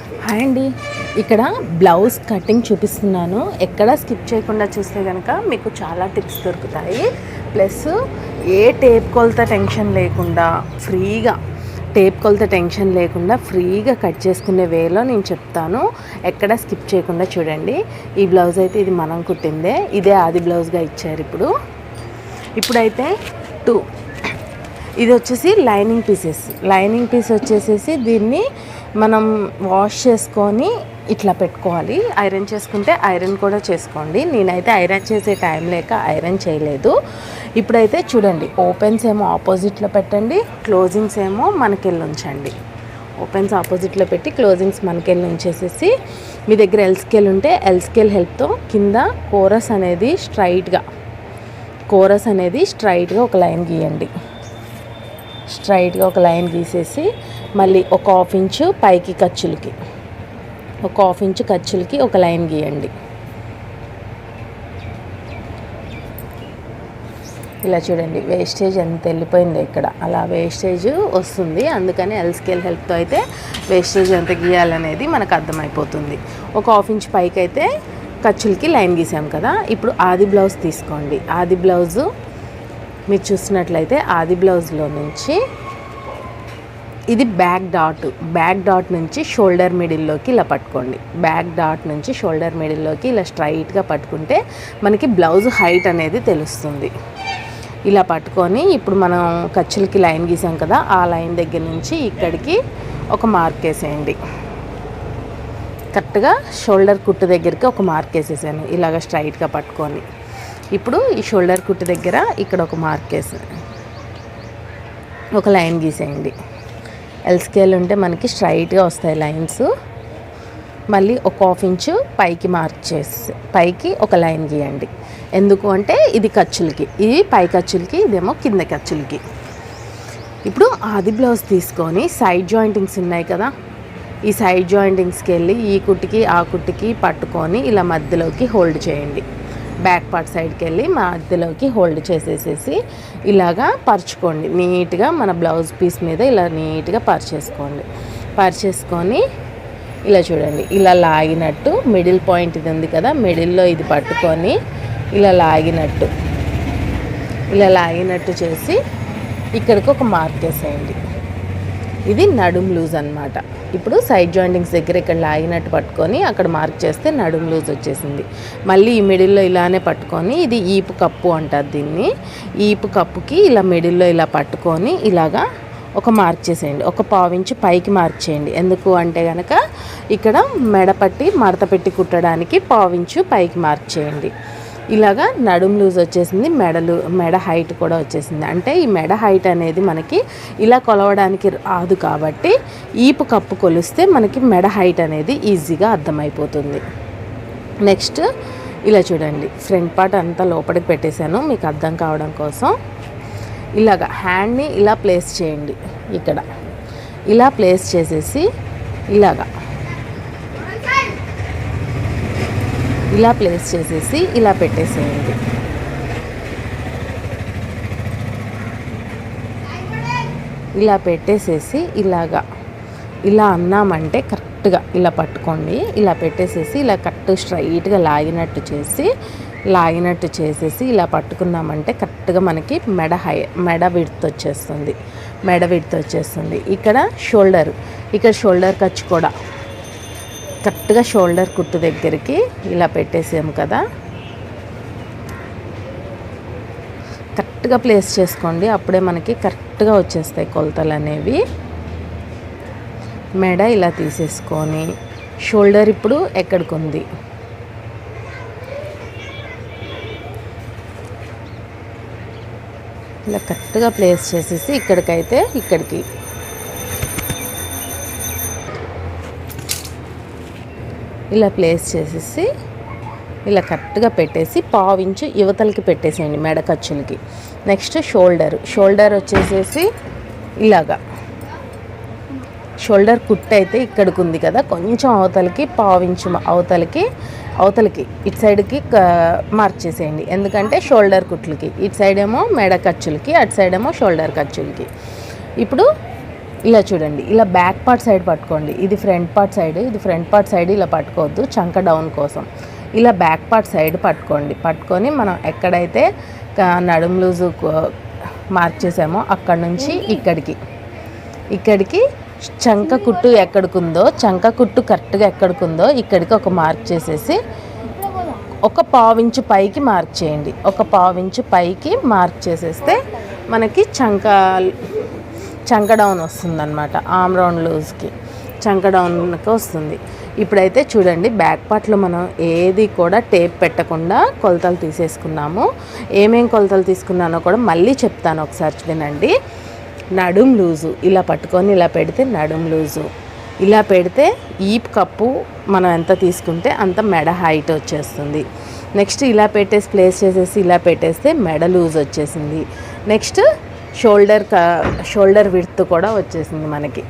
Hi అండి, ఇక్కడ blouse cutting చూపిస్తున్నాను. ఎక్కడ స్కిప్ చేయకుండా చూస్తే కనుక మీకు చాలా టిప్స్ దొరుకుతాయి. ప్లస్ ఏ టేప్ కొలత టెన్షన్ లేకుండా ఫ్రీగా కట్ చేసుకునే వేలో నేను చెప్తాను. ఎక్కడ స్కిప్ చేయకుండా చూడండి. ఈ బ్లౌజ్ అయితే ఇది మనం కుట్టిందే, ఇదే ఆది బ్లౌజ్గా ఇచ్చారు. ఇప్పుడైతే ఇది వచ్చేసి లైనింగ్ పీస్ వచ్చేసేసి దీన్ని మనం వాష్ చేసుకొని ఇట్లా పెట్టుకోవాలి. ఐరన్ చేసుకుంటే ఐరన్ కూడా చేసుకోండి. నేనైతే ఐరన్ చేసే టైం లేక ఐరన్ చేయలేదు. ఇప్పుడైతే చూడండి, ఓపెన్స్ ఏమో ఆపోజిట్లో పెట్టండి, క్లోజింగ్స్ ఏమో మనకెళ్ళి ఉంచండి. ఓపెన్స్ ఆపోజిట్లో పెట్టి క్లోజింగ్స్ మనకెళ్ళి ఉంచేసేసి మీ దగ్గర ఎల్ స్కేల్ హెల్ప్తో కింద కోరస్ అనేది స్ట్రైట్గా ఒక లైన్ గీయండి. స్ట్రైట్గా ఒక లైన్ గీసేసి మళ్ళీ ఒక హాఫ్ ఇంచు పైకి ఖర్చులకి ఒక లైన్ గీయండి. ఇలా చూడండి, వేస్టేజ్ ఎంత వెళ్ళిపోయిందో ఇక్కడ, అలా వేస్టేజ్ వస్తుంది. అందుకని ఎల్ స్కేల్ హెల్ప్తో అయితే వేస్టేజ్ ఎంత గీయాలనేది మనకు అర్థమైపోతుంది. ఒక హాఫ్ ఇంచ్ పైకి అయితే ఖర్చులకి లైన్ గీసాం కదా. ఇప్పుడు ఆది బ్లౌజ్ తీసుకోండి. ఆది బ్లౌజు మీరు చూసినట్లయితే ఆది బ్లౌజ్లో నుంచి ఇది బ్యాక్ డాట్ నుంచి షోల్డర్ మిడిల్లోకి ఇలా పట్టుకోండి. బ్యాక్ డాట్ నుంచి షోల్డర్ మిడిల్లోకి ఇలా స్ట్రైట్గా పట్టుకుంటే మనకి బ్లౌజ్ హైట్ అనేది తెలుస్తుంది. ఇలా పట్టుకొని ఇప్పుడు మనం ఖర్చులకి లైన్ గీసాం కదా, ఆ లైన్ దగ్గర నుంచి ఇక్కడికి ఒక మార్క్ వేసేయండి. కరెక్ట్గా షోల్డర్ కుట్టు దగ్గరికి ఒక మార్క్ వేసేసాను ఇలాగ స్ట్రైట్గా పట్టుకొని. ఇప్పుడు ఈ షోల్డర్ కుట్టు దగ్గర ఇక్కడ ఒక మార్క్ వేసి ఒక లైన్ గీసేయండి. ఎల్ స్కేల్ ఉంటే మనకి స్ట్రైట్గా వస్తాయి లైన్స్. మళ్ళీ ఒక హాఫ్ ఇంచు పైకి మార్క్ చేసి పైకి ఒక లైన్ గీయండి. ఎందుకు అంటే ఇది ఖర్చులకి, ఇది పై ఖర్చులకి, ఇదేమో కింద ఖర్చులకి. ఇప్పుడు ఆది బ్లౌజ్ తీసుకొని సైడ్ జాయింటింగ్స్ ఉన్నాయి కదా, ఈ సైడ్ జాయింటింగ్స్కి వెళ్ళి ఈ కుట్టుకి ఆ కుట్టుకి పట్టుకొని ఇలా మధ్యలోకి హోల్డ్ చేయండి. బ్యాక్ పార్ట్ సైడ్కి వెళ్ళి మధ్యలోకి హోల్డ్ చేసేసేసి ఇలాగా పరుచుకోండి. నీట్గా మన బ్లౌజ్ పీస్ మీద ఇలా నీట్గా పరిచేసుకొని ఇలా చూడండి, ఇలా లాగినట్టు మిడిల్ పాయింట్ ఇది ఉంది కదా, మిడిల్లో ఇది పట్టుకొని ఇలా లాగినట్టు చేసి ఇక్కడికి ఒక మార్క్ వేసేయండి. ఇది నడుం లూజ్ అన్నమాట. ఇప్పుడు సైడ్ జాయింటింగ్స్ దగ్గర ఇక్కడ లాగినట్టు పట్టుకొని అక్కడ మార్క్ చేస్తే నడుం లూజ్ వచ్చేసింది. మళ్ళీ ఈ మిడిల్లో ఇలానే పట్టుకొని, ఇది ఈపు కప్పు అంటారు దీన్ని, ఈపు కప్పుకి ఇలా మిడిల్లో ఇలా పట్టుకొని ఇలాగా ఒక మార్క్ చేసేయండి. ఒక పావించి పైకి మార్క్ చేయండి. ఎందుకు అంటే కనుక ఇక్కడ మడత పెట్టి కుట్టడానికి పావించు పైకి మార్క్ చేయండి. ఇలాగా నడుం లూజ్ వచ్చేసింది, మెడ హైట్ కూడా వచ్చేసింది. అంటే ఈ మెడ హైట్ అనేది మనకి ఇలా కొలవడానికి రాదు కాబట్టి ఈపు కప్పు కొలిస్తే మనకి మెడ హైట్ అనేది ఈజీగా అర్థమైపోతుంది. నెక్స్ట్ ఇలా చూడండి, ఫ్రంట్ పార్ట్ అంతా లోపలికి పెట్టేశాను మీకు అర్థం కావడం కోసం. ఇలాగా హ్యాండ్ని ఇలా ప్లేస్ చేయండి. ఇక్కడ ఇలా ప్లేస్ చేసేసి ఇలా పెట్టేసేయండి. ఇలా పెట్టేసేసి ఇలా అన్నామంటే కరెక్ట్గా ఇలా పట్టుకోండి. ఇలా పెట్టేసేసి ఇలా స్ట్రైట్గా లాగినట్టు చేసేసి ఇలా పట్టుకున్నామంటే కరెక్ట్గా మనకి మెడ విడ్త్ వచ్చేస్తుంది. ఇక్కడ షోల్డర్ ఖర్చు కూడా కరెక్ట్గా షోల్డర్ కుట్టు దగ్గరికి ఇలా పెట్టేసాము కదా, కరెక్ట్గా ప్లేస్ చేసుకోండి. అప్పుడే మనకి కరెక్ట్గా వచ్చేస్తాయి కొలతలు అనేవి. మెడ ఇలా తీసేసుకొని షోల్డర్ ఇప్పుడు ఎక్కడికి ఉంది ఇలా కరెక్ట్గా ప్లేస్ చేసేసి ఇక్కడికి ఇలా ప్లేస్ చేసేసి ఇలా కరెక్ట్గా పెట్టేసి పావించు యువతలకి పెట్టేసేయండి మెడ ఖర్చులకి. నెక్స్ట్ షోల్డర్ వచ్చేసేసి ఇలాగా షోల్డర్ కుట్టు అయితే ఇక్కడికి ఉంది కదా, కొంచెం అవతలకి పావించు అవతలకి ఇటు సైడ్కి మార్క్ చేసేయండి. ఎందుకంటే షోల్డర్ కుట్లకి ఇటు సైడ్ ఏమో మెడ ఖర్చులకి, అటు సైడ్ ఏమో షోల్డర్ ఖర్చులకి. ఇప్పుడు ఇలా చూడండి, ఇలా బ్యాక్ పార్ట్ సైడ్ పట్టుకోండి. ఇది ఫ్రంట్ పార్ట్ సైడ్, ఇది ఫ్రంట్ పార్ట్ సైడ్ ఇలా పట్టుకోవద్దు చంక డౌన్ కోసం. ఇలా బ్యాక్ పార్ట్ సైడ్ పట్టుకోండి. పట్టుకొని మనం ఎక్కడైతే నడుము లూజు మార్క్ చేసామో అక్కడ నుంచి ఇక్కడికి చంక కుట్టు ఎక్కడికుందో, చంక కుట్టు కరెక్ట్గా ఎక్కడికుందో ఇక్కడికి ఒక మార్క్ చేసేసి ఒక పావించు పైకి మార్క్ చేయండి. ఒక పావించు పైకి మార్క్ చేసేస్తే మనకి చంక డౌన్ వస్తుంది అనమాట. ఆమ్ రౌండ్ లూజ్కి చంక డౌన్కి వస్తుంది. ఇప్పుడైతే చూడండి, బ్యాక్ పార్ట్లో మనం ఏది కూడా టేప్ పెట్టకుండా కొలతలు తీసేసుకున్నాము. ఏమేం కొలతలు తీసుకున్నానో కూడా మళ్ళీ చెప్తాను, ఒకసారి వినండి. నడుం లూజు ఇలా పట్టుకొని ఇలా పెడితే నడుం లూజు, ఇలా పెడితే ఈ కప్పు మనం ఎంత తీసుకుంటే అంత మెడ హైట్ వచ్చేస్తుంది. నెక్స్ట్ ఇలా పెట్టేసి ప్లేస్ చేసేసి ఇలా పెట్టేస్తే మెడ లూజ్ వచ్చేసింది. నెక్స్ట్ షోల్డర్ విడ్త్ కూడా వచ్చేసింది మనకి.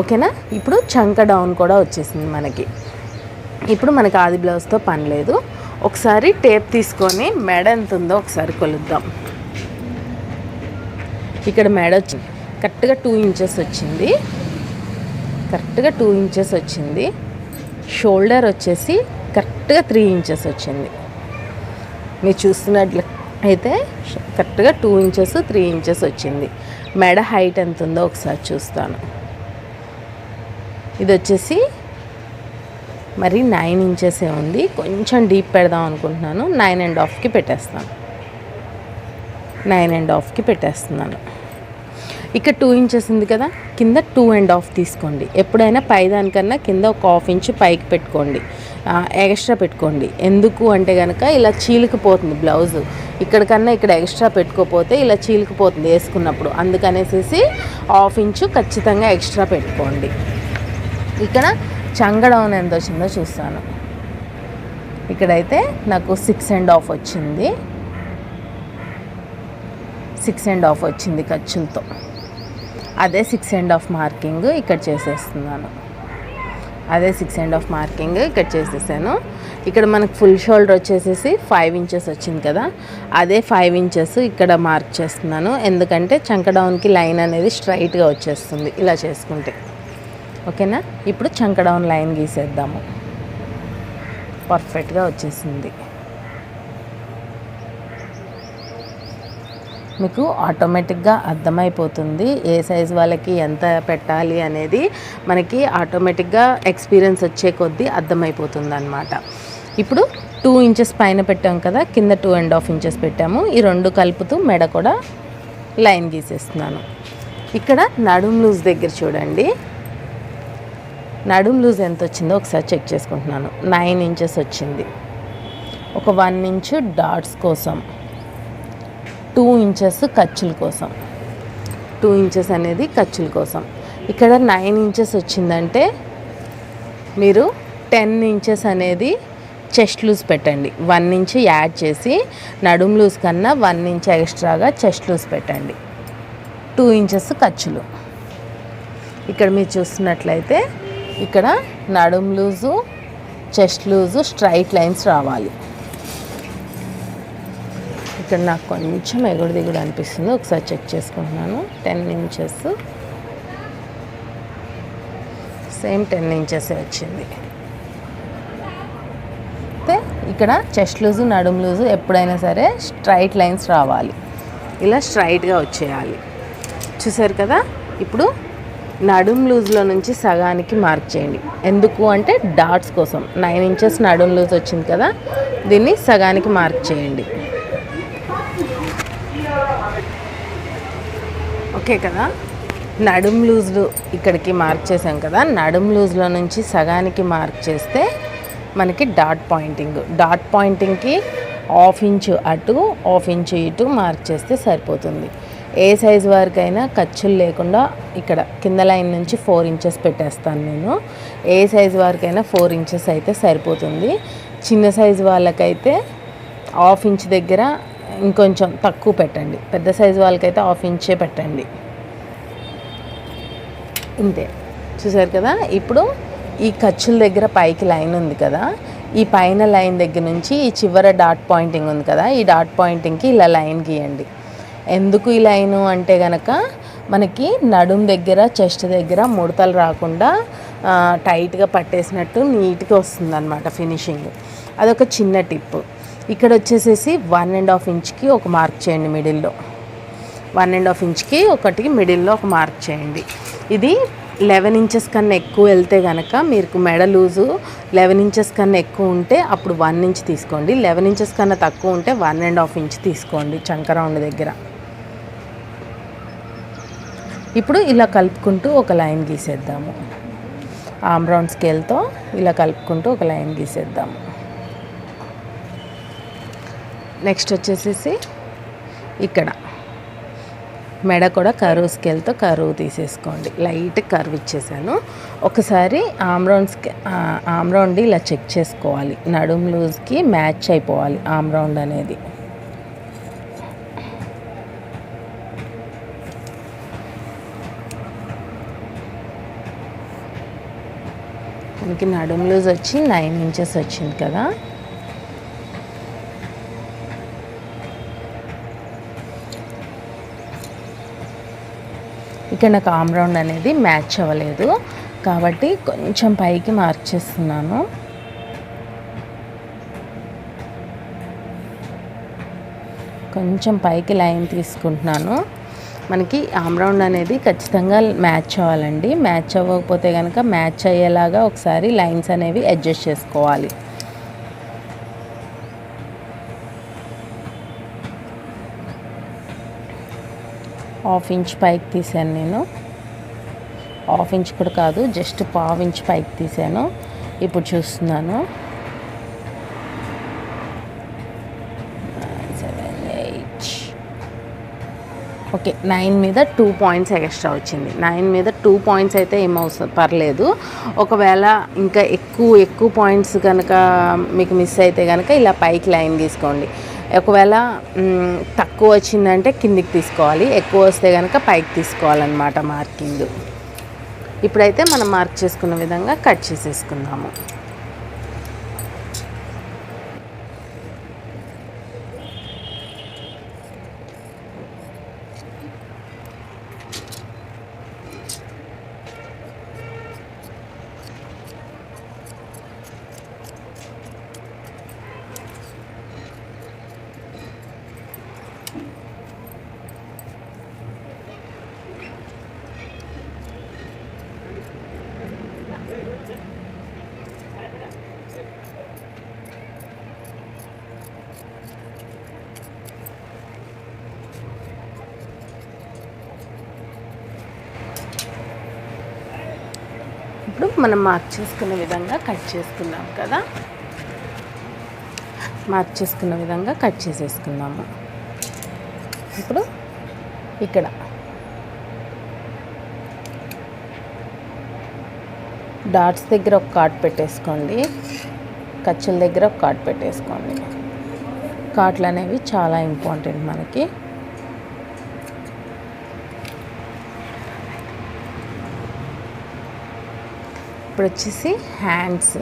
ఓకేనా? ఇప్పుడు చంక డౌన్ కూడా వచ్చేసింది మనకి. ఇప్పుడు మనకి ఆది బ్లౌజ్తో పని లేదు. ఒకసారి టేప్ తీసుకొని మెడ ఎంత ఉందో ఒకసారి కొలుద్దాం. ఇక్కడ మెడ వచ్చింది కరెక్ట్గా 2 ఇంచెస్ వచ్చింది. కరెక్ట్గా 2 ఇంచెస్ వచ్చింది. షోల్డర్ వచ్చేసి కరెక్ట్గా 3 ఇంచెస్ వచ్చింది. మీరు చూస్తున్నట్లు అయితే కరెక్ట్గా 2 ఇంచెస్ 3 ఇంచెస్ వచ్చింది. మెడ హైట్ ఎంత ఉందో ఒకసారి చూస్తాను. ఇది వచ్చేసి మరి 9 ఇంచెసే ఉంది. కొంచెం డీప్ పెడదాం అనుకుంటున్నాను. 9.5కి పెట్టేస్తాను. 9.5కి పెట్టేస్తున్నాను. ఇక్కడ 2 ఇంచెస్ ఉంది కదా, కింద 2.5 తీసుకోండి. ఎప్పుడైనా పై దానికన్నా కింద ఒక 1/2 ఇంచు పైకి పెట్టుకోండి, ఎక్స్ట్రా పెట్టుకోండి. ఎందుకు అంటే కనుక ఇలా చీలికిపోతుంది బ్లౌజు. ఇక్కడికన్నా ఇక్కడ ఎక్స్ట్రా పెట్టుకోపోతే ఇలా చీలికిపోతుంది వేసుకున్నప్పుడు. అందుకనేసి 1/2 ఇంచు ఖచ్చితంగా ఎక్స్ట్రా పెట్టుకోండి. ఇక్కడ చంక డౌన్ ఎంత వచ్చిందో చూస్తాను. ఇక్కడైతే నాకు 6.5 వచ్చింది. 6.5 వచ్చింది ఖర్చులతో. అదే 6.5 మార్కింగ్ ఇక్కడ చేసేస్తున్నాను. అదే 6.5 మార్కింగ్ ఇక్కడ చేసేసాను. ఇక్కడ మనకు ఫుల్ షోల్డర్ వచ్చేసేసి 5 ఇంచెస్ వచ్చింది కదా, అదే 5 ఇంచెస్ ఇక్కడ మార్క్ చేస్తున్నాను. ఎందుకంటే చంక డౌన్కి లైన్ అనేది స్ట్రైట్గా వచ్చేస్తుంది ఇలా చేసుకుంటే. ఓకేనా? ఇప్పుడు చంక డౌన్ లైన్ గీసేద్దాము. పర్ఫెక్ట్గా వచ్చేసింది. మీకు ఆటోమేటిక్గా అర్థమైపోతుంది ఏ సైజ్ వాళ్ళకి ఎంత పెట్టాలి అనేది. మనకి ఆటోమేటిక్గా ఎక్స్పీరియన్స్ వచ్చే కొద్దీ అర్థమైపోతుంది అన్నమాట. ఇప్పుడు 2 ఇంచెస్ పైన పెట్టాం కదా, కింద 2.5 ఇంచెస్ పెట్టాము. ఈ 2 కలుపుతూ మెడ కూడా లైన్ గీసేస్తున్నాను. ఇక్కడ నడుం లూజ్ దగ్గర చూడండి, నడుం లూజ్ ఎంత వచ్చిందో ఒకసారి చెక్ చేసుకుంటున్నాను. 9 ఇంచెస్ వచ్చింది. ఒక 1 ఇంచు డాట్స్ కోసం, 2 ఇంచెస్ ఖర్చుల కోసం. 2 ఇంచెస్ అనేది ఖర్చుల కోసం. ఇక్కడ 9 ఇంచెస్ వచ్చిందంటే మీరు 10 ఇంచెస్ అనేది చెస్ట్ లూజ్ పెట్టండి. 1 ఇంచ్ యాడ్ చేసి నడుం లూజ్ కన్నా 1 ఇంచ్ ఎక్స్ట్రాగా చెస్ట్ లూజ్ పెట్టండి. 2 ఇంచెస్ ఖర్చులు. ఇక్కడ మీరు చూస్తున్నట్లయితే ఇక్కడ నడుం loose, chest loose straight lines రావాలి. ఇక్కడ నాకు కొంచెం ఎగుడు దిగుడు అనిపిస్తుంది, ఒకసారి చెక్ చేసుకుంటున్నాను. 10 ఇంచెస్ సేమ్ 10 ఇంచెస్ వచ్చింది. అయితే ఇక్కడ చెస్ట్ లూజు, నడుం లూజు ఎప్పుడైనా సరే స్ట్రైట్ లైన్స్ రావాలి, ఇలా స్ట్రైట్గా వచ్చేయాలి. చూసారు కదా? ఇప్పుడు నడుం లూజ్లో నుంచి సగానికి మార్క్ చేయండి. ఎందుకు అంటే డాట్స్ కోసం. 9 ఇంచెస్ నడుం లూజ్ వచ్చింది కదా, దీన్ని సగానికి మార్క్ చేయండి. ఓకే కదా? నడుం లూజ్లు ఇక్కడికి మార్క్ చేసాం కదా, నడుం లూజ్లో నుంచి సగానికి మార్క్ చేస్తే మనకి డాట్ పాయింటింగ్కి 1/2 ఇంచు అటు 1/2 ఇంచు ఇటు మార్క్ చేస్తే సరిపోతుంది. ఏ సైజు వారికైనా ఖర్చులు లేకుండా ఇక్కడ కింద లైన్ నుంచి 4 ఇంచెస్ పెట్టేస్తాను నేను. ఏ సైజు వారికైనా 4 ఇంచెస్ అయితే సరిపోతుంది. చిన్న సైజు వాళ్ళకైతే 1/2 ఇంచ్ దగ్గర ఇంకొంచెం తక్కువ పెట్టండి. పెద్ద సైజు వాళ్ళకైతే 1/2 ఇంచే పెట్టండి. ఇంతే. చూసారు కదా? ఇప్పుడు ఈ ఖర్చుల దగ్గర పైకి లైన్ ఉంది కదా, ఈ పైన లైన్ దగ్గర నుంచి ఈ చివర డాట్ పాయింటింగ్ ఉంది కదా, ఈ డాట్ పాయింటింగ్కి ఇలా లైన్ గీయండి. ఎందుకు ఈ లైను అంటే కనుక మనకి నడుం దగ్గర చెస్ట్ దగ్గర ముడతలు రాకుండా టైట్గా పట్టేసినట్టు నీట్గా వస్తుంది అనమాట ఫినిషింగ్. అదొక చిన్న టిప్. ఇక్కడ వచ్చేసేసి 1.5 ఇంచ్కి ఒక మార్క్ చేయండి మిడిల్లో. 1.5 ఇంచ్కి ఒకటి మిడిల్లో ఒక మార్క్ చేయండి. ఇది 11 ఇంచెస్ కన్నా ఎక్కువ వెళ్తే కనుక మీకు మెడ లూజు 11 ఇంచెస్ కన్నా ఎక్కువ ఉంటే అప్పుడు 1 ఇంచ్ తీసుకోండి. 11 ఇంచెస్ కన్నా తక్కువ ఉంటే 1.5 ఇంచ్ తీసుకోండి చంక రౌండ్ దగ్గర. ఇప్పుడు ఇలా కలుపుకుంటూ ఒక లైన్ గీసేద్దాము. ఆర్మ్ రౌండ్ స్కేల్తో ఇలా కలుపుకుంటూ ఒక లైన్ గీసేద్దాము. నెక్స్ట్ వచ్చేసేసి ఇక్కడ మెడ కూడా కరువు స్కేల్తో కరువు తీసేసుకోండి. లైట్ కరువు ఇచ్చేసాను. ఒకసారి ఆర్మ్ రౌండ్ ఇలా చెక్ చేసుకోవాలి. నడుం లూజ్కి మ్యాచ్ అయిపోవాలి ఆర్మ్ రౌండ్ అనేది. మనకి నడుం లూజ్ వచ్చి 9 ఇంచెస్ వచ్చింది కదా. ఇక్కడ నాకు ఆర్మ్ రౌండ్ అనేది మ్యాచ్ అవ్వలేదు కాబట్టి కొంచెం పైకి మార్క్ చేస్తున్నాను. కొంచెం పైకి లైన్ తీసుకుంటున్నాను. మనకి ఆర్మ్ రౌండ్ అనేది ఖచ్చితంగా మ్యాచ్ అవ్వాలండి. మ్యాచ్ అవ్వకపోతే కనుక మ్యాచ్ అయ్యేలాగా ఒకసారి లైన్స్ అనేవి అడ్జస్ట్ చేసుకోవాలి. హాఫ్ ఇంచ్ పైకి తీసాను నేను. హాఫ్ ఇంచ్ కూడా కాదు, జస్ట్ పావు ఇంచ్ పైకి తీసాను. ఇప్పుడు చూస్తున్నాను 7, 8. ఓకే, 9 మీద 2 పాయింట్స్ ఎక్స్ట్రా వచ్చింది. 9 మీద 2 పాయింట్స్ అయితే ఏమవుతుంది, పర్లేదు. ఒకవేళ ఇంకా ఎక్కువ పాయింట్స్ కనుక మీకు మిస్ అయితే కనుక ఇలా పైకి లైన్ తీసుకోండి. ఒకవేళ తక్కువ వచ్చిందంటే కిందికి తీసుకోవాలి, ఎక్కువ వస్తే కనుక పైకి తీసుకోవాలన్నమాట మార్కింగ్. ఇప్పుడైతే మనం మార్క్ చేసుకున్న విధంగా కట్ చేసేసుకుందాము. ఇప్పుడు మనం మార్క్ చేసుకున్న విధంగా కట్ చేసుకున్నాం కదా. మార్క్ చేసుకున్న విధంగా కట్ చేసేసుకున్నాము. ఇప్పుడు ఇక్కడ డాట్స్ దగ్గర ఒక కాట్ పెట్టేసుకోండి. ఖర్చుల దగ్గర ఒక కాట్ పెట్టేసుకోండి. కాట్లు అనేవి చాలా ఇంపార్టెంట్ మనకి. ఇప్పుడు వచ్చేసి హ్యాండ్స్.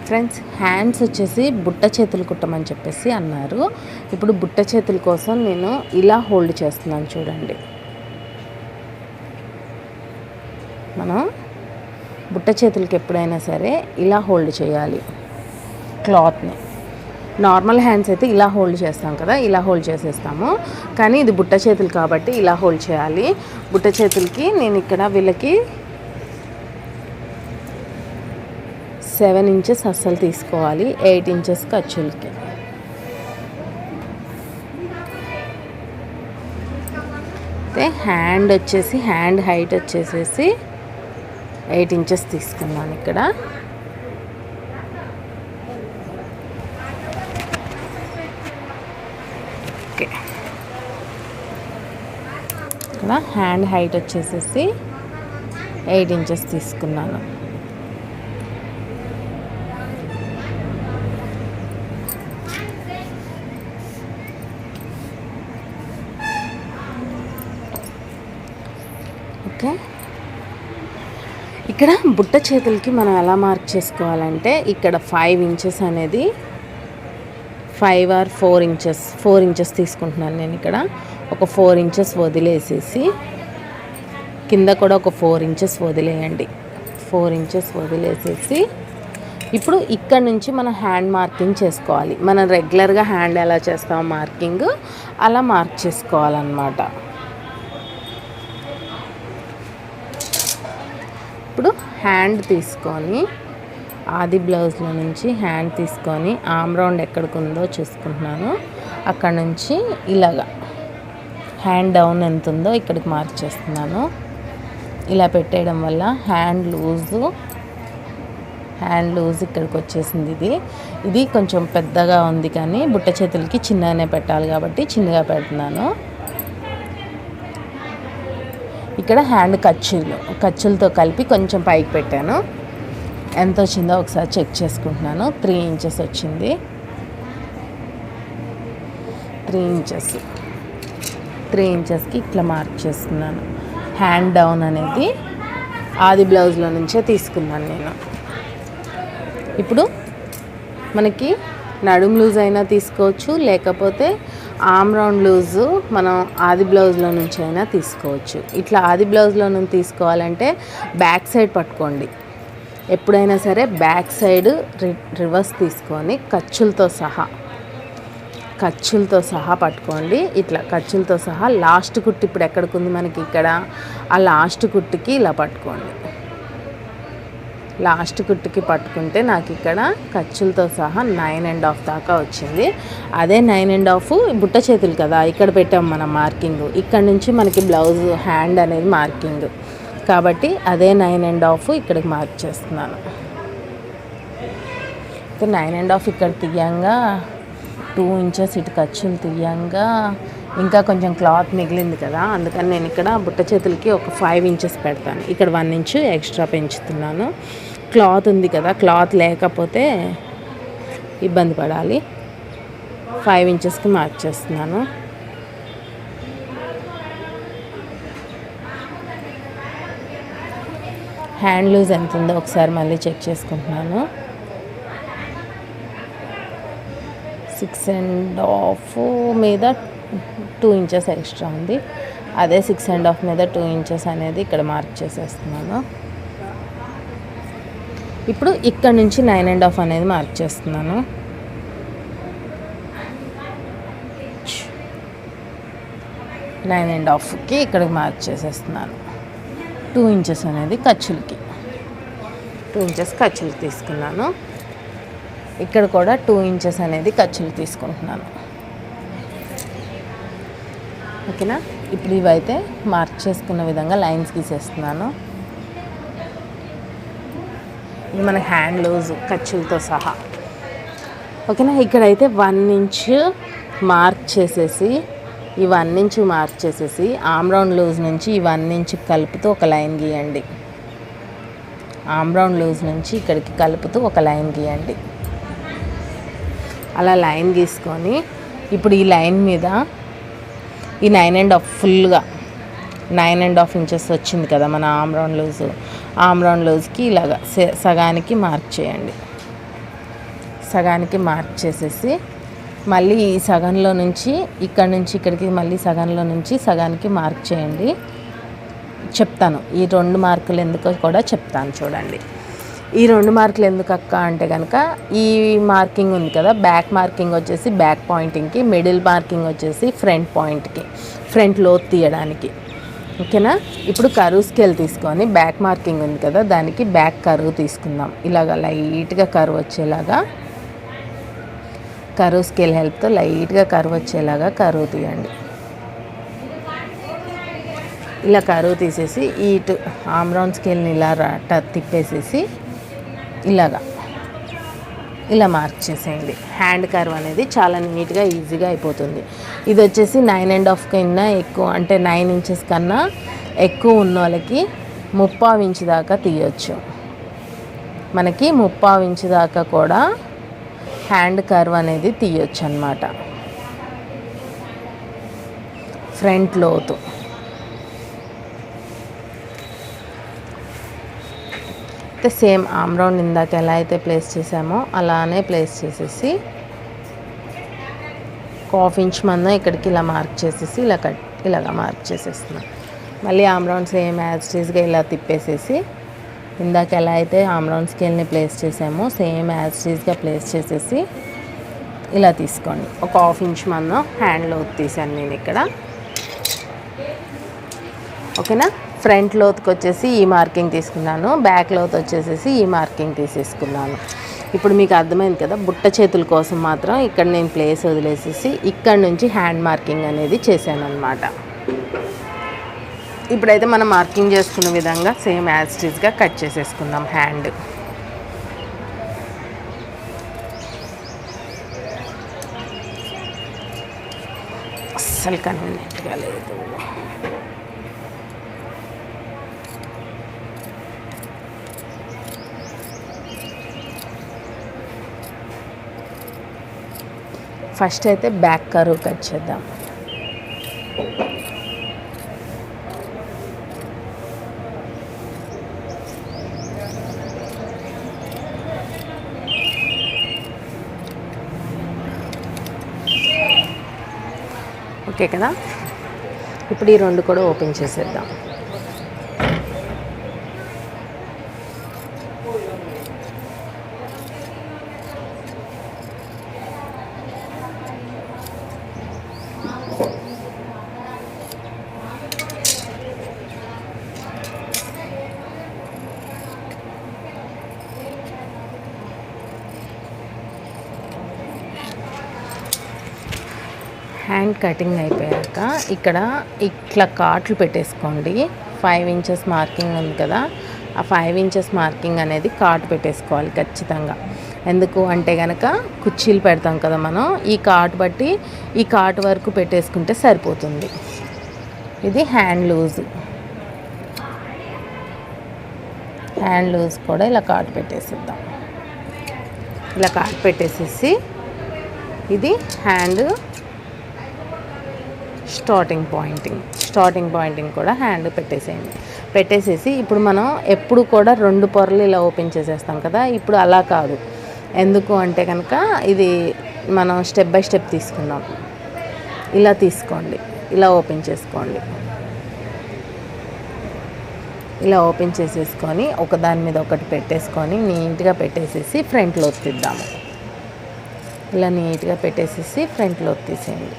ఫ్రెండ్స్, హ్యాండ్స్ వచ్చేసి బుట్ట చేతులు కుట్టమని చెప్పేసి అన్నారు. ఇప్పుడు బుట్ట చేతుల కోసం నేను ఇలా హోల్డ్ చేస్తున్నాను చూడండి. మనం బుట్ట చేతులకి ఎప్పుడైనా సరే ఇలా హోల్డ్ చేయాలి క్లాత్ని. నార్మల్ హ్యాండ్స్ అయితే ఇలా హోల్డ్ చేస్తాం కదా, ఇలా హోల్డ్ చేసేస్తాము. కానీ ఇది బుట్ట చేతులు కాబట్టి ఇలా హోల్డ్ చేయాలి. బుట్ట చేతులకి నేను ఇక్కడ వీళ్ళకి 7 ఇంచెస్ అస్సలు తీసుకోవాలి, 8 ఇంచెస్ ఖర్చులకి. అయితే హ్యాండ్ హైట్ వచ్చేసేసి 8 ఇంచెస్ తీసుకున్నాను ఇక్కడ. ఓకే, ఇక్కడ హ్యాండ్ హైట్ వచ్చేసేసి 8 ఇంచెస్ తీసుకున్నాను. ఓకే, ఇక్కడ బుట్ట చేతులకి మనం ఎలా మార్క్ చేసుకోవాలంటే ఇక్కడ 5 ఇంచెస్ అనేది 5 or 4 ఇంచెస్ తీసుకుంటున్నాను నేను ఇక్కడ. ఒక 4 ఇంచెస్ వదిలేసేసి కింద కూడా ఒక 4 ఇంచెస్ వదిలేయండి. 4 ఇంచెస్ వదిలేసేసి ఇప్పుడు ఇక్కడ నుంచి మనం హ్యాండ్ మార్కింగ్ చేసుకోవాలి. మనం రెగ్యులర్గా హ్యాండ్ ఎలా చేస్తాం మార్కింగ్ అలా మార్క్ చేసుకోవాలన్నమాట. ఇప్పుడు హ్యాండ్ తీసుకొని ఆది బ్లౌజ్లో నుంచి హ్యాండ్ తీసుకొని ఆమ్ రౌండ్ ఎక్కడికి ఉందో చూసుకుంటున్నాను. అక్కడ నుంచి ఇలాగా హ్యాండ్ డౌన్ ఎంత ఉందో ఇక్కడికి మార్క్ చేస్తున్నాను. ఇలా పెట్టేయడం వల్ల హ్యాండ్ లూజ్ ఇక్కడికి వచ్చేసింది. ఇది కొంచెం పెద్దగా ఉంది కానీ బుట్ట చేతులకి చిన్నగానే పెట్టాలి కాబట్టి చిన్నగా పెడుతున్నాను. ఇక్కడ హ్యాండ్ ఖర్చులతో కలిపి కొంచెం పైకి పెట్టాను. ఎంత వచ్చిందో ఒకసారి చెక్ చేసుకుంటున్నాను. 3 ఇంచెస్ వచ్చింది. 3 ఇంచెస్కి ఇట్లా మార్క్ చేస్తున్నాను. హ్యాండ్ డౌన్ అనేది ఆది బ్లౌజ్లో నుంచే తీసుకున్నాను నేను. ఇప్పుడు మనకి నడుము లూజ్ అయినా తీసుకోవచ్చు, లేకపోతే ఆమ్ రౌండ్ లూజు మనం ఆది బ్లౌజ్లో నుంచి అయినా తీసుకోవచ్చు. ఇట్లా ఆది బ్లౌజ్లో నుంచి తీసుకోవాలంటే బ్యాక్ సైడ్ పట్టుకోండి. ఎప్పుడైనా సరే బ్యాక్ సైడ్ రివర్స్ తీసుకొని ఖర్చులతో సహా పట్టుకోండి. ఇట్లా ఖర్చులతో సహా లాస్ట్ కుట్టు ఇప్పుడు ఎక్కడికి ఉంది మనకి ఇక్కడ, ఆ లాస్ట్ కుట్టుకి ఇలా పట్టుకోండి. లాస్ట్ కుట్టుకి పట్టుకుంటే నాకు ఇక్కడ ఖర్చులతో సహా 9.5 దాకా వచ్చింది. అదే 9.5 బుట్ట చేతులు కదా, ఇక్కడ పెట్టాం మనం మార్కింగ్. ఇక్కడ నుంచి మనకి బ్లౌజ్ హ్యాండ్ అనేది మార్కింగ్ కాబట్టి అదే 9.5 ఇక్కడికి మార్క్ చేస్తున్నాను. 9.5 ఇక్కడ తీయంగా 2 ఇంచెస్ ఇటు ఖర్చులు తీయంగా ఇంకా కొంచెం క్లాత్ మిగిలింది కదా, అందుకని నేను ఇక్కడ బుట్ట చేతులకి ఒక 5 ఇంచెస్ పెడతాను. ఇక్కడ 1 ఇంచ్ ఎక్స్ట్రా పెంచుతున్నాను. క్లాత్ ఉంది కదా, క్లాత్ లేకపోతే ఇబ్బంది పడాలి. 5 ఇంచెస్కి మార్క్ చేస్తున్నాను. హ్యాండ్ లూజ్ ఎంత ఉందో ఒకసారి మళ్ళీ చెక్ చేసుకుంటున్నాను. 6.5 మీద 2 ఇంచెస్ ఎక్స్ట్రా ఉంది. అదే 6.5 మీద 2 ఇంచెస్ అనేది ఇక్కడ మార్క్ చేసేస్తున్నాను. ఇప్పుడు ఇక్కడ నుంచి 9.5 అనేది మార్క్ చేస్తున్నాను. నైన్ అండ్ హాఫ్కి ఇక్కడికి మార్క్ చేసేస్తున్నాను. 2 ఇంచెస్ అనేది ఖర్చులకి 2 ఇంచెస్ ఖర్చులు తీసుకున్నాను. ఇక్కడ కూడా 2 ఇంచెస్ అనేది ఖర్చులు తీసుకుంటున్నాను. ఓకేనా, ఇప్పుడు ఇవైతే మార్క్ చేసుకున్న విధంగా లైన్స్ గీసేస్తున్నాను. ఇది మన హ్యాండ్ లూజ్ ఖర్చులతో సహా. ఓకేనా, ఇక్కడైతే 1 ఇంచ్ మార్క్ చేసేసి ఈ 1 ఇంచ్ మార్క్ చేసేసి ఆమ్ రౌండ్ లూజ్ నుంచి ఈ 1 ఇంచ్ కలుపుతూ ఒక లైన్ గీయండి. ఆమ్ రౌండ్ లూజ్ నుంచి ఇక్కడికి కలుపుతూ ఒక లైన్ గీయండి. అలా లైన్ గీసుకొని ఇప్పుడు ఈ లైన్ మీద ఈ 9.5 ఫుల్గా 9.5 ఇంచెస్ వచ్చింది కదా మన ఆమ్ రౌండ్ లూజ్కి ఇలాగా సగానికి మార్క్ చేయండి. సగానికి మార్క్ చేసేసి మళ్ళీ ఈ సగంలో నుంచి ఇక్కడ నుంచి ఇక్కడికి మళ్ళీ సగంలో నుంచి సగానికి మార్క్ చేయండి. చెప్తాను ఈ 2 మార్కులు ఎందుకో కూడా చెప్తాను చూడండి. ఈ 2 మార్కులు ఎందుకు అక్క అంటే కనుక ఈ మార్కింగ్ ఉంది కదా, బ్యాక్ మార్కింగ్ వచ్చేసి బ్యాక్ పాయింటింగ్కి, మిడిల్ మార్కింగ్ వచ్చేసి ఫ్రంట్ పాయింట్కి, ఫ్రంట్ లోత్ తీయడానికి. ఓకేనా, ఇప్పుడు కరువు స్కేల్ తీసుకొని బ్యాక్ మార్కింగ్ ఉంది కదా దానికి బ్యాక్ కరువు తీసుకుందాం. ఇలాగ లైట్గా కరువు వచ్చేలాగా కరువు స్కేల్ హెల్ప్తో లైట్గా కరువు వచ్చేలాగా కరువు తీయండి. ఇలా కరువు తీసేసి ఇటు ఆమ్ రౌండ్ స్కేల్ని ఇలా తిప్పేసేసి ఇలా మార్క్ చేసేయండి. హ్యాండ్ కర్వ్ అనేది చాలా నీట్గా ఈజీగా అయిపోతుంది. ఇది వచ్చేసి 9.5 కన్నా ఎక్కువ అంటే 9 ఇంచెస్ కన్నా ఎక్కువ ఉన్న వాళ్ళకి 3/4 ఇంచ్ దాకా తీయచ్చు. మనకి 3/4 ఇంచ్ దాకా కూడా హ్యాండ్ కర్వ్ అనేది తీయచ్చు అన్నమాట. ఫ్రంట్ లోతు అయితే సేమ్ ఆమ్ రౌండ్ ఇందాక ఎలా అయితే ప్లేస్ చేసామో అలానే ప్లేస్ చేసేసి ఒక ½ ఇంచ్ మందం ఇక్కడికి ఇలా మార్క్ చేసేసి ఇలాగా మార్క్ చేసేస్తున్నాం. మళ్ళీ ఆమ్ రౌండ్ సేమ్ యాజ్ టీజ్గా ఇలా తిప్పేసేసి ఇందాక ఎలా అయితే ఆమ్ రౌండ్ స్కేల్ని ప్లేస్ చేసామో సేమ్ యాజ్ టీజ్గా ప్లేస్ చేసేసి ఇలా తీసుకోండి. ఒక ½ ఇంచ్ మందం హ్యాండ్ లోతు తీసాను నేను ఇక్కడ. ఓకేనా. ఫ్రంట్ లోతుకి వచ్చేసి ఈ మార్కింగ్ తీసుకున్నాను, బ్యాక్ లోతు వచ్చేసేసి ఈ మార్కింగ్ తీసేసుకున్నాను. ఇప్పుడు మీకు అర్థమైంది కదా. బుట్ట చేతుల కోసం మాత్రం ఇక్కడ నేను ప్లేస్ వదిలేసేసి ఇక్కడ నుంచి హ్యాండ్ మార్కింగ్ అనేది చేశాను అనమాట. ఇప్పుడైతే మనం మార్కింగ్ చేసుకున్న విధంగా సేమ్ యాజ్ టీజ్గా కట్ చేసేసుకుందాం హ్యాండ్. అస్సలు కన్వీనియంట్గా లేదు. ఫస్ట్ అయితే బ్యాక్ కర్వ్ కట్ చేద్దాం. ఓకే కదా. ఇప్పుడు ఈ రెండు కూడా ఓపెన్ చేసేద్దాం. హ్యాండ్ కటింగ్ అయిపోయాక ఇక్కడ ఇట్లా కాట్లు పెట్టేసుకోండి. 5 ఇంచెస్ మార్కింగ్ ఉంది కదా, ఆ 5 ఇంచెస్ మార్కింగ్ అనేది కాటు పెట్టేసుకోవాలి ఖచ్చితంగా. ఎందుకు అంటే కనుక కుర్చీలు పెడతాం కదా మనం, ఈ కాటు బట్టి ఈ కాటు వరకు పెట్టేసుకుంటే సరిపోతుంది. ఇది హ్యాండ్ లూజ్. హ్యాండ్ లూజ్ కూడా ఇలా కాటు పెట్టేసిద్దాం. ఇలా కాటు పెట్టేసేసి ఇది హ్యాండ్ స్టార్టింగ్ పాయింటింగ్ కూడా హ్యాండ్ పెట్టేసేసి ఇప్పుడు మనం ఎప్పుడు కూడా 2 పొరలు ఇలా ఓపెన్ చేసేస్తాం కదా. ఇప్పుడు అలా కాదు. ఎందుకు అంటే కనుక ఇది మనం స్టెప్ బై స్టెప్ తీసుకుందాం. ఇలా తీసుకోండి, ఇలా ఓపెన్ చేసుకోండి. ఇలా ఓపెన్ చేసేసుకొని ఒకదాని మీద ఒకటి పెట్టేసుకొని నీట్గా పెట్టేసేసి ఫ్రంట్లో తీద్దాము. ఇలా నీట్గా పెట్టేసేసి ఫ్రంట్లో తీసేయండి.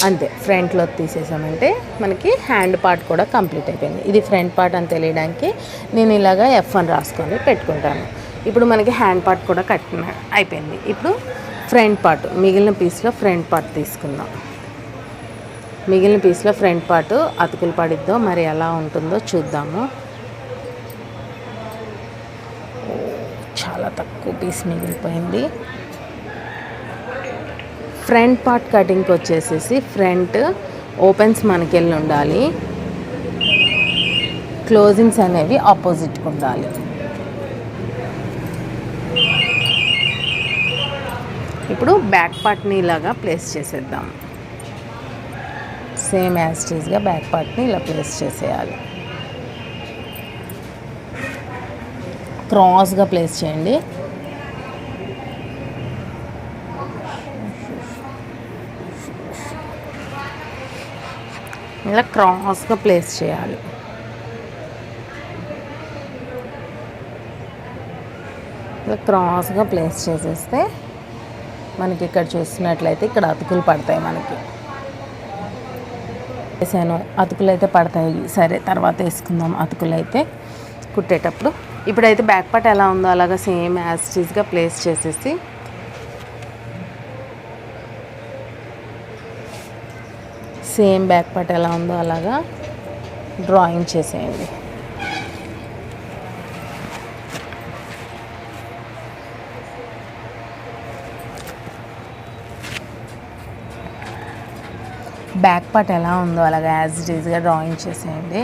అంతే. ఫ్రంట్లో తీసేసామంటే మనకి హ్యాండ్ పార్ట్ కూడా కంప్లీట్ అయిపోయింది. ఇది ఫ్రంట్ పార్ట్ అని తెలియడానికి నేను ఇలాగా F1 రాసుకొని పెట్టుకుంటాను. ఇప్పుడు మనకి హ్యాండ్ పార్ట్ కూడా అయిపోయింది. ఇప్పుడు ఫ్రంట్ పార్ట్, మిగిలిన పీస్లో ఫ్రంట్ పార్ట్ తీసుకుందాం. మిగిలిన పీస్లో ఫ్రంట్ పార్ట్ అతుకులు పడిద్దో మరి ఎలా ఉంటుందో చూద్దాము. చాలా తక్కువ పీస్ మిగిలిపోయింది. ఫ్రంట్ పార్ట్ కటింగ్కి వచ్చేసేసి ఫ్రంట్ ఓపెన్స్ మనకెళ్ళి ఉండాలి, క్లోజింగ్స్ అనేవి ఆపోజిట్కి ఉండాలి. ఇప్పుడు బ్యాక్ పార్ట్ని ఇలాగా ప్లేస్ చేసేద్దాం. సేమ్ యాజ్ టీజ్గా బ్యాక్ పార్ట్ని ఇలా ప్లేస్ చేసేయాలి. క్రాస్గా ప్లేస్ చేయండి. ఇలా క్రాస్గా ప్లేస్ చేయాలి. ఇలా క్రాస్గా ప్లేస్ చేసేస్తే మనకి ఇక్కడ చూసినట్లయితే ఇక్కడ అతుకులు పడతాయి. మనకి వేసాను, అతుకులు అయితే పడతాయి. సరే, తర్వాత వేసుకుందాం అతుకులు అయితే కుట్టేటప్పుడు. ఇప్పుడైతే బ్యాక్ పార్ట్ ఎలా ఉందో అలాగా సేమ్ యాజ్ టీజ్గా ప్లేస్ చేసేసి సేమ్ బ్యాక్ పార్ట్ ఎలా ఉందో అలాగా డ్రాయింగ్ చేసేయండి. బ్యాక్ పార్ట్ ఎలా ఉందో అలాగా యాజ్ ఇట్ ఈజ్గా డ్రాయింగ్ చేసేయండి.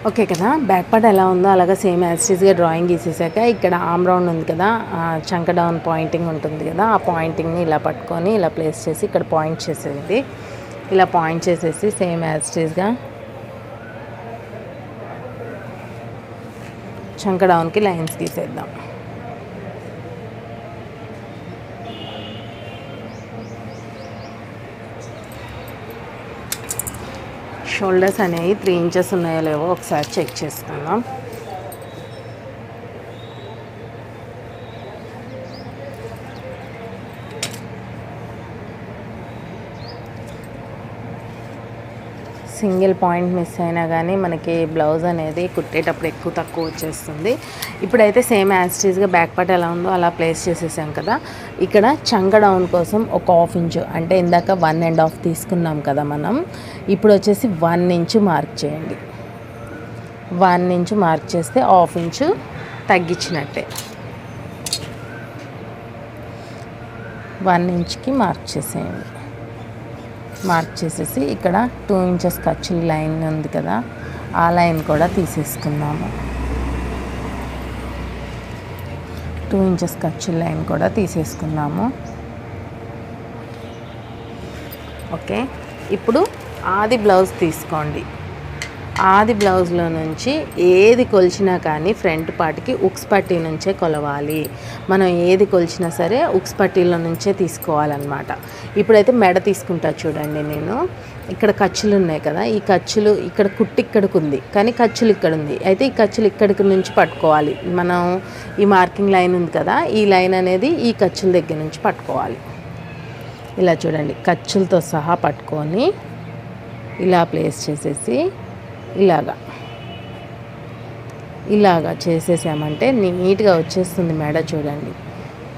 ఓకే కదా, బ్యాక్ పార్ట్ ఎలా ఉందో అలాగా సేమ్ యాజ్టీస్గా డ్రాయింగ్ గీసేసాక ఇక్కడ ఆమ్ రౌండ్ ఉంది కదా, చంక డౌన్ పాయింటింగ్ ఉంటుంది కదా, ఆ పాయింటింగ్ని ఇలా పట్టుకొని ఇలా ప్లేస్ చేసి ఇక్కడ పాయింట్ చేసేది. ఇలా పాయింట్ చేసేసి సేమ్ యాజ్టీస్గా చంక డౌన్కి లైన్స్ గీసేద్దాం. షోల్డర్స్ అనేవి 3 ఇంచెస్ ఉన్నాయో లేవో ఒకసారి చెక్ చేసుకుందాం. సింగిల్ పాయింట్ మిస్ అయినా కానీ మనకి బ్లౌజ్ అనేది కుట్టేటప్పుడు ఎక్కువ తక్కువ వచ్చేస్తుంది. ఇప్పుడైతే సేమ్ యాజ్టీస్గా బ్యాక్ పార్ట్ ఎలా ఉందో అలా ప్లేస్ చేసేసాం కదా. ఇక్కడ చంక డౌన్ కోసం ఒక 1/2 ఇంచు, అంటే ఇందాక 1.5 తీసుకున్నాం కదా మనం, ఇప్పుడు వచ్చేసి 1 ఇంచు మార్క్ చేయండి. 1 ఇంచు మార్క్ చేస్తే 1/2 ఇంచు తగ్గించినట్టే. 1 ఇంచుకి మార్క్ చేసేయండి. మార్క్ చేసేసి ఇక్కడ 2 ఇంచెస్ ఖర్చుల లైన్ ఉంది కదా, ఆ లైన్ కూడా తీసేసుకుందాము. 2 ఇంచెస్ ఖర్చుల లైన్ కూడా తీసేసుకున్నాము. ఓకే, ఇప్పుడు ఆది బ్లౌజ్ తీసుకోండి. ఆది బ్లౌజ్లో నుంచి ఏది కొలిచినా కానీ ఫ్రంట్ పార్ట్కి ఉక్స్ పట్టీ నుంచే కొలవాలి. మనం ఏది కొలిచినా సరే ఉక్స్ పట్టీలో నుంచే తీసుకోవాలన్నమాట. ఇప్పుడైతే మెడ తీసుకుంటా చూడండి. నేను ఇక్కడ ఖర్చులు ఉన్నాయి కదా, ఈ ఖర్చులు ఇక్కడ కుట్టు ఇక్కడికి ఉంది కానీ ఖర్చులు ఇక్కడ ఉంది. అయితే ఈ ఖర్చులు ఇక్కడికి నుంచి పట్టుకోవాలి. మనం ఈ మార్కింగ్ లైన్ ఉంది కదా, ఈ లైన్ అనేది ఈ ఖర్చుల దగ్గర నుంచి పట్టుకోవాలి. ఇలా చూడండి, ఖర్చులతో సహా పట్టుకొని ఇలా ప్లేస్ చేసేసి ఇలాగా చేసేసామంటే నీట్గా వచ్చేస్తుంది. మెడ చూడండి,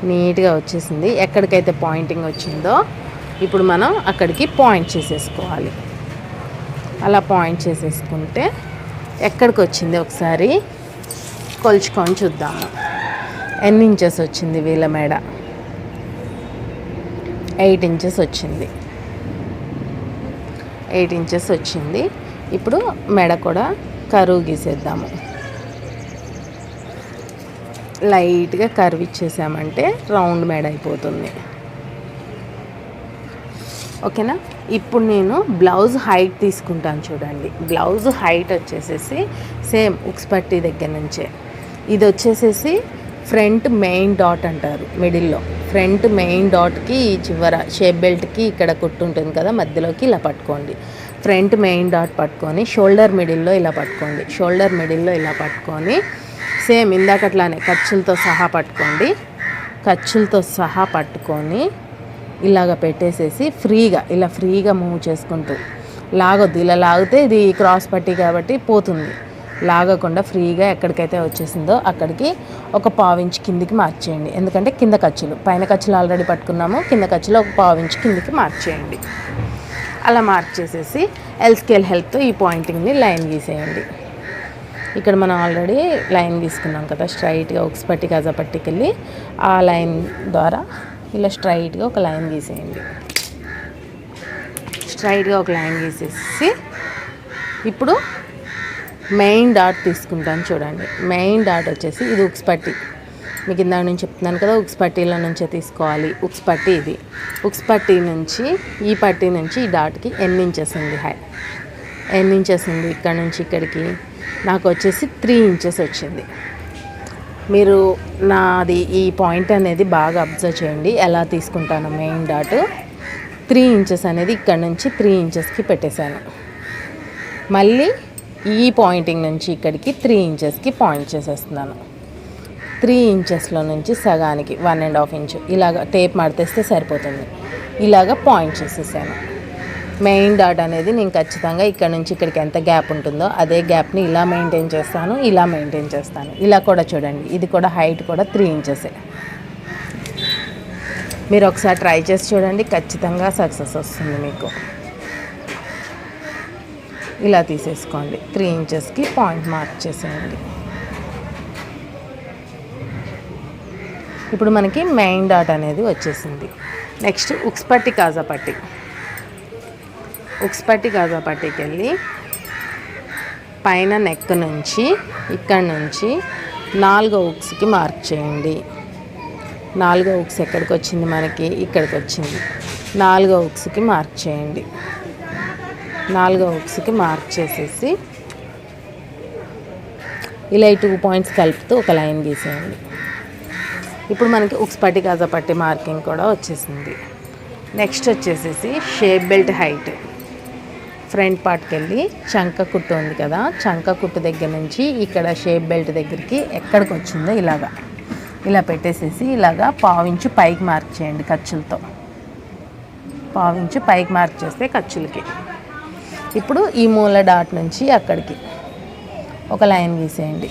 నీట్గా వచ్చేసింది. ఎక్కడికైతే పాయింటింగ్ వచ్చిందో ఇప్పుడు మనం అక్కడికి పాయింట్ చేసేసుకోవాలి. అలా పాయింట్ చేసేసుకుంటే ఎక్కడికి వచ్చింది ఒకసారి కొలుచుకొని చూద్దాము. ఎన్ని ఇంచెస్ వచ్చింది వీళ్ళ మెడ? 8 ఇంచెస్ వచ్చింది. 8 ఇంచెస్ వచ్చింది. ఇప్పుడు మెడ కూడా కరువు గీసేద్దాము. లైట్గా కర్వ్ ఇచ్చేసామంటే రౌండ్ మెడ అయిపోతుంది. ఓకేనా. ఇప్పుడు నేను బ్లౌజ్ హైట్ తీసుకుంటాను చూడండి. బ్లౌజ్ హైట్ వచ్చేసేసి సేమ్ ఉక్స్ పట్టీ దగ్గర నుంచే, ఇది వచ్చేసేసి ఫ్రంట్ మెయిన్ డాట్ అంటారు. మిడిల్లో ఫ్రంట్ మెయిన్ డాట్కి చివర షేప్ బెల్ట్కి ఇక్కడ కుట్టు ఉంటుంది కదా, మధ్యలోకి ఇలా పట్టుకోండి. ఫ్రంట్ మెయిన్ డాట్ పట్టుకొని షోల్డర్ మిడిల్లో ఇలా పట్టుకోండి. షోల్డర్ మిడిల్లో ఇలా పట్టుకొని సేమ్ ఇందాకట్లానే ఖర్చులతో సహా పట్టుకోండి. ఖర్చులతో సహా పట్టుకొని ఇలాగ పెట్టేసేసి ఇలా ఫ్రీగా మూవ్ చేసుకుంటూ లాగొద్దు. ఇలా లాగితే ఇది క్రాస్ పట్టీ కాబట్టి పోతుంది. లాగకుండా ఫ్రీగా ఎక్కడికైతే వచ్చేసిందో అక్కడికి ఒక 1/4 ఇంచ్ కిందికి మార్చేయండి. ఎందుకంటే కింద ఖర్చులు, పైన ఖర్చులు ఆల్రెడీ పట్టుకున్నాము, కింద ఖర్చులు ఒక 1/4 ఇంచ్ కిందికి మార్చేయండి. అలా మార్క్ చేసేసి ఎల్ స్కేల్ హెల్ప్తో ఈ పాయింటింగ్ని లైన్ గీసేయండి. ఇక్కడ మనం ఆల్రెడీ లైన్ తీసుకున్నాం కదా, స్ట్రైట్గా ఉక్స్ పట్టీ కాజా పట్టీకి వెళ్ళి ఆ లైన్ ద్వారా ఇలా స్ట్రైట్గా ఒక లైన్ గీసేయండి. స్ట్రైట్గా ఒక లైన్ గీసేసి ఇప్పుడు మెయిన్ డాట్ తీసుకుంటాను చూడండి. మెయిన్ డాట్ వచ్చేసి ఇది ఉక్స్ పట్టీ, మీకు ఇందాక నుంచి చెప్తున్నాను కదా, ఉక్స్ పట్టీల నుంచే తీసుకోవాలి. ఉక్స్ పట్టీ ఇది. ఉక్స్ పట్టీ నుంచి ఈ పట్టీ నుంచి ఈ డాట్కి ఎన్ని ఇంచెస్ ఉంది, ఎన్ని ఇంచెస్ ఉంది ఇక్కడ నుంచి ఇక్కడికి? నాకు వచ్చేసి 3 ఇంచెస్ వచ్చింది. మీరు నాది ఈ పాయింట్ అనేది బాగా అబ్జర్వ్ చేయండి ఎలా తీసుకుంటాను. మెయిన్ డాట్ 3 ఇంచెస్ అనేది ఇక్కడ నుంచి 3 ఇంచెస్కి పెట్టేశాను. మళ్ళీ ఈ పాయింటింగ్ నుంచి ఇక్కడికి 3 ఇంచెస్కి పాయింట్ చేసేస్తున్నాను. 3 ఇంచెస్లో నుంచి సగానికి 1.5 ఇంచు ఇలాగ టేప్ మడతేస్తే సరిపోతుంది. ఇలాగ పాయింట్ చేసేసాను. మెయిన్ డాట్ అనేది నేను ఖచ్చితంగా ఇక్కడ నుంచి ఇక్కడికి ఎంత గ్యాప్ ఉంటుందో అదే గ్యాప్ని ఇలా మెయింటైన్ చేస్తాను, ఇలా మెయింటైన్ చేస్తాను. ఇలా కూడా చూడండి, ఇది కూడా హైట్ కూడా 3 ఇంచెసే. మీరు ఒకసారి ట్రై చేసి చూడండి, ఖచ్చితంగా సక్సెస్ వస్తుంది మీకు. ఇలా తీసేసుకోండి. 3 ఇంచెస్కి పాయింట్ మార్క్ చేసేయండి. ఇప్పుడు మనకి మెయిన్ డాట్ అనేది వచ్చేసింది. నెక్స్ట్ ఉక్స్ పట్టీ కాజా పట్టీ. ఉక్స్ పట్టీ కాజా పట్టీకి వెళ్ళి పైన నెక్ నుంచి ఇక్కడ నుంచి 4వ హుక్స్కి మార్క్ చేయండి. 4వ హుక్స్ ఎక్కడికి వచ్చింది మనకి? ఇక్కడికి వచ్చింది. 4వ హుక్స్కి మార్క్ చేయండి. 4వ హుక్స్కి మార్క్ చేసేసి ఇలా 2 పాయింట్స్ కలుపుతూ ఒక లైన్ గీసేయండి. ఇప్పుడు మనకి ఉక్స్ పట్టి కాజా పట్టి మార్కింగ్ కూడా వచ్చేసింది. నెక్స్ట్ వచ్చేసేసి షేప్ బెల్ట్ హైట్ ఫ్రంట్ పార్ట్కి వెళ్ళి చంక కుట్టు ఉంది కదా, చంక కుట్టు దగ్గర నుంచి ఇక్కడ షేప్ బెల్ట్ దగ్గరికి ఎక్కడికి వచ్చిందో ఇలా పెట్టేసేసి ఇలాగా 1/2 ఇంచు పైకి మార్క్ చేయండి ఖర్చులతో. 1/2 ఇంచు పైకి మార్క్ చేస్తే ఖర్చులకి. ఇప్పుడు ఈ మూల డాట్ నుంచి అక్కడికి ఒక లైన్ గీసేయండి.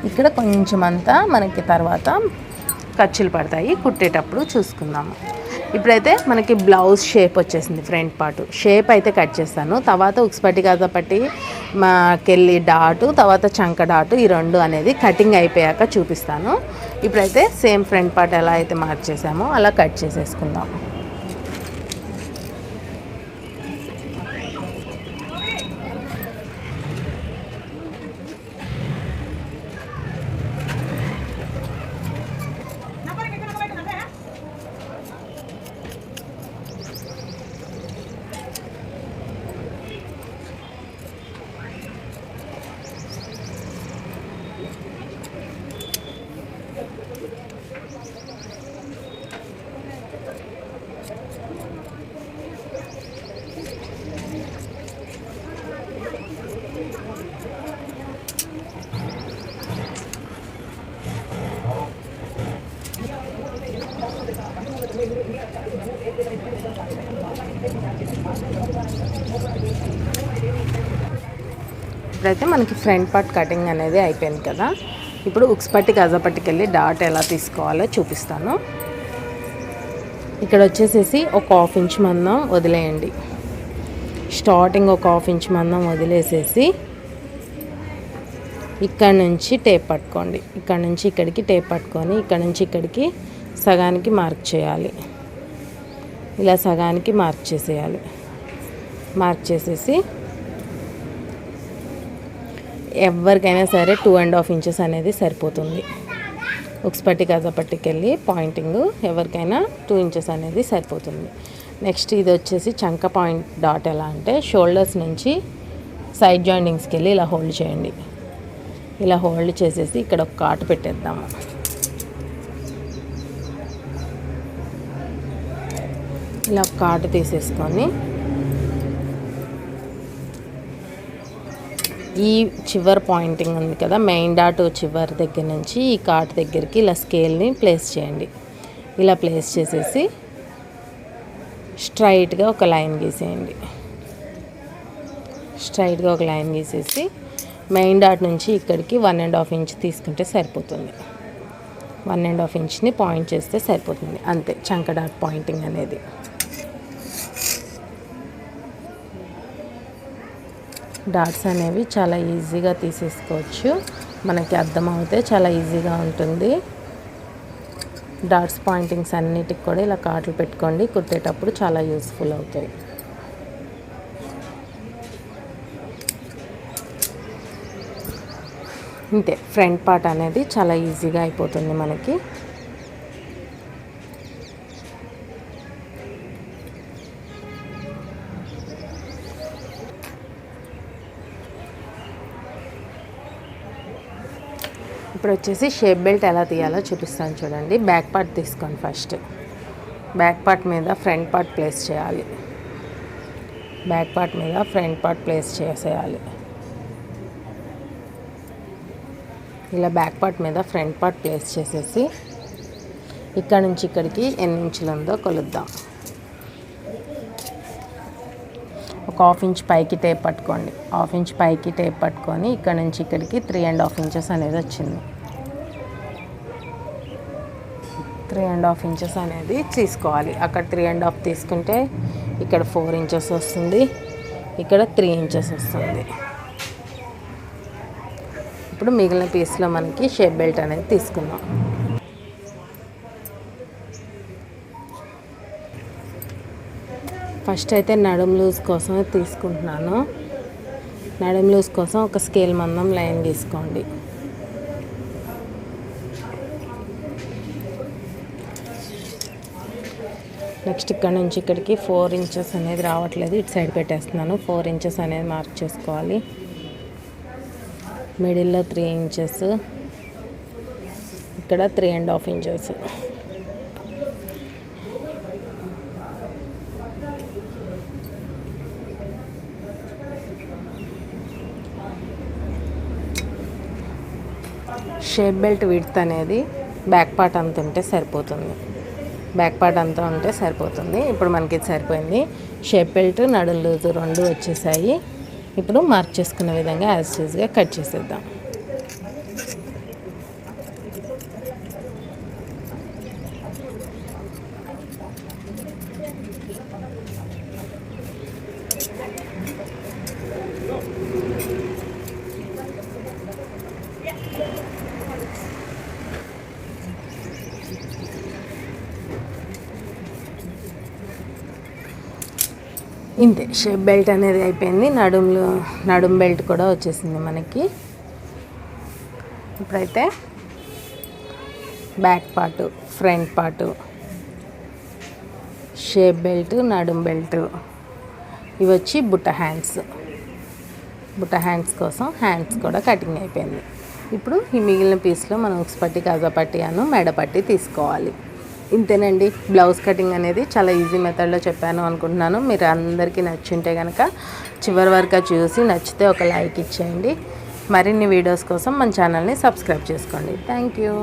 ఇక్కడ కొంచెం అంతా మనకి తర్వాత ఖర్చులు పడతాయి, కుట్టేటప్పుడు చూసుకుందాము. ఇప్పుడైతే మనకి బ్లౌజ్ షేప్ వచ్చేసింది. ఫ్రంట్ పార్ట్ షేప్ అయితే కట్ చేస్తాను. తర్వాత ఉక్స్ పట్టి కాజా పట్టి మాకెళ్ళి డాటు, తర్వాత చంక డాటు, ఈ 2 అనేది కటింగ్ అయిపోయాక చూపిస్తాను. ఇప్పుడైతే సేమ్ ఫ్రంట్ పార్ట్ ఎలా అయితే మార్క్ చేసామో అలా కట్ చేసేసుకుందాం. ఇప్పుడైతే మనకి ఫ్రంట్ పార్ట్ కటింగ్ అనేది అయిపోయింది కదా. ఇప్పుడు ఉక్స్ పట్టి కాజా పట్టికి వెళ్ళి డాట్ ఎలా తీసుకోవాలో చూపిస్తాను. ఇక్కడ వచ్చేసేసి ఒక 1/2 ఇంచ్ మందం వదిలేయండి. స్టార్టింగ్ ఒక 1/2 ఇంచ్ మందం వదిలేసేసి ఇక్కడ నుంచి టేప్ పట్టుకోండి. ఇక్కడ నుంచి ఇక్కడికి టేప్ పట్టుకొని ఇక్కడ నుంచి ఇక్కడికి సగానికి మార్క్ చేయాలి. ఇలా సగానికి మార్క్ చేసేయాలి. మార్క్ చేసేసి ఎవరికైనా సరే 2.5 ఇంచెస్ అనేది సరిపోతుంది. ఉక్స్ పట్టి కాజా పట్టికి వెళ్ళి పాయింటింగ్ ఎవరికైనా 2 ఇంచెస్ అనేది సరిపోతుంది. నెక్స్ట్ ఇది వచ్చేసి చంక పాయింట్ డాట్ ఎలా అంటే షోల్డర్స్ నుంచి సైడ్ జాయింటింగ్స్కి వెళ్ళి ఇలా హోల్డ్ చేయండి. ఇలా హోల్డ్ చేసేసి ఇక్కడ ఒక కాటు పెట్టేద్దాము. ఇలా ఒక కాటు తీసేసుకొని ఈ చివరి పాయింటింగ్ ఉంది కదా, మెయిన్ డాట్ చివరి దగ్గర నుంచి ఈ కాటు దగ్గరికి ఇలా స్కేల్ని ప్లేస్ చేయండి. ఇలా ప్లేస్ చేసేసి స్ట్రైట్గా ఒక లైన్ గీసేయండి. స్ట్రైట్గా ఒక లైన్ గీసేసి మెయిన్ డాట్ నుంచి ఇక్కడికి 1.5 ఇంచ్ తీసుకుంటే సరిపోతుంది. 1.5 ఇంచ్ని పాయింట్ చేస్తే సరిపోతుంది. అంతే చంక డాట్ పాయింటింగ్ అనేది. డాట్స్ అనేవి చాలా ఈజీగా తీసేసుకోవచ్చు. మనకి అర్థమవుతే చాలా ఈజీగా ఉంటుంది. డాట్స్ పాయింటింగ్స్ అన్నిటికి కూడా ఇలా కాట్లు పెట్టుకోండి. కుట్టేటప్పుడు చాలా యూస్ఫుల్ అవుతాయి. ఇంతే ఫ్రంట్ పార్ట్ అనేది చాలా ఈజీగా అయిపోతుంది మనకి. ఇప్పుడు వచ్చేసి షేప్ బెల్ట్ ఎలా తీయాలో చూపిస్తాను చూడండి. బ్యాక్ పార్ట్ తీసుకోండి. ఫస్ట్ బ్యాక్ పార్ట్ మీద ఫ్రంట్ పార్ట్ ప్లేస్ చేయాలి. బ్యాక్ పార్ట్ మీద ఫ్రంట్ పార్ట్ ప్లేస్ చేసేయాలి. ఇలా బ్యాక్ పార్ట్ మీద ఫ్రంట్ పార్ట్ ప్లేస్ చేసేసి ఇక్కడ నుంచి ఇక్కడికి ఎన్ని ఇంచులు ఉందో కొలుద్దాం. ఒక 1/2 ఇంచ్ పైకి టేప్ పట్టుకోండి. 1/2 ఇంచ్ పైకి టేప్ పట్టుకొని ఇక్కడ నుంచి ఇక్కడికి 3.5 ఇంచెస్ అనేది వచ్చింది. 3.5 ఇంచెస్ అనేది తీసుకోవాలి. అక్కడ 3.5 తీసుకుంటే ఇక్కడ 4 ఇంచెస్ వస్తుంది, ఇక్కడ 3 ఇంచెస్ వస్తుంది. ఇప్పుడు మిగిలిన పీస్లో మనకి షేప్ బెల్ట్ అనేది తీసుకుందాం. ఫస్ట్ అయితే నడుం లూజ్ కోసం తీసుకుంటున్నాను. నడుం లూజ్ కోసం ఒక స్కేల్ మందం లైన్ తీసుకోండి. నెక్స్ట్ ఇక్కడ నుంచి ఇక్కడికి 4 ఇంచెస్ అనేది రావట్లేదు, ఇటు సైడ్ పెట్టేస్తున్నాను. 4 ఇంచెస్ అనేది మార్క్ చేసుకోవాలి. మిడిల్లో 3 ఇంచెస్, ఇక్కడ 3.5 ఇంచెస్. షేప్ బెల్ట్ విడ్త్ అనేది బ్యాక్ పార్ట్ అంత ఉంటే సరిపోతుంది. ఇప్పుడు మనకి ఇది సరిపోయింది. షేప్ బెల్ట్ నడుం లూజు 2 వచ్చేసాయి. ఇప్పుడు మార్క్ చేసుకున్న విధంగా యాజ్ యూజ్గా కట్ చేసేద్దాం. ఇంతే, షేప్ బెల్ట్ అనేది అయిపోయింది. నడుం బెల్ట్ కూడా వచ్చేసింది మనకి. ఇప్పుడైతే back part, front part, shape belt, నడుం బెల్ట్, ఇవి వచ్చి బుట్ట హ్యాండ్స్ కోసం హ్యాండ్స్ కూడా కటింగ్ అయిపోయింది. ఇప్పుడు ఈ మిగిలిన పీస్లో మనం ఉక్స్ పట్టి, కాజా పట్టి మెడ పట్టి తీసుకోవాలి. ఇంతేనండి. బ్లౌజ్ కటింగ్ అనేది చాలా ఈజీ మెథడ్లో చెప్పాను అనుకుంటున్నాను. మీరు అందరికీ నచ్చింటే కనుక చివరి వరకు చూసి నచ్చితే ఒక లైక్ ఇచ్చేయండి. మరిన్ని వీడియోస్ కోసం మన ఛానల్ని సబ్స్క్రైబ్ చేసుకోండి. Thank you.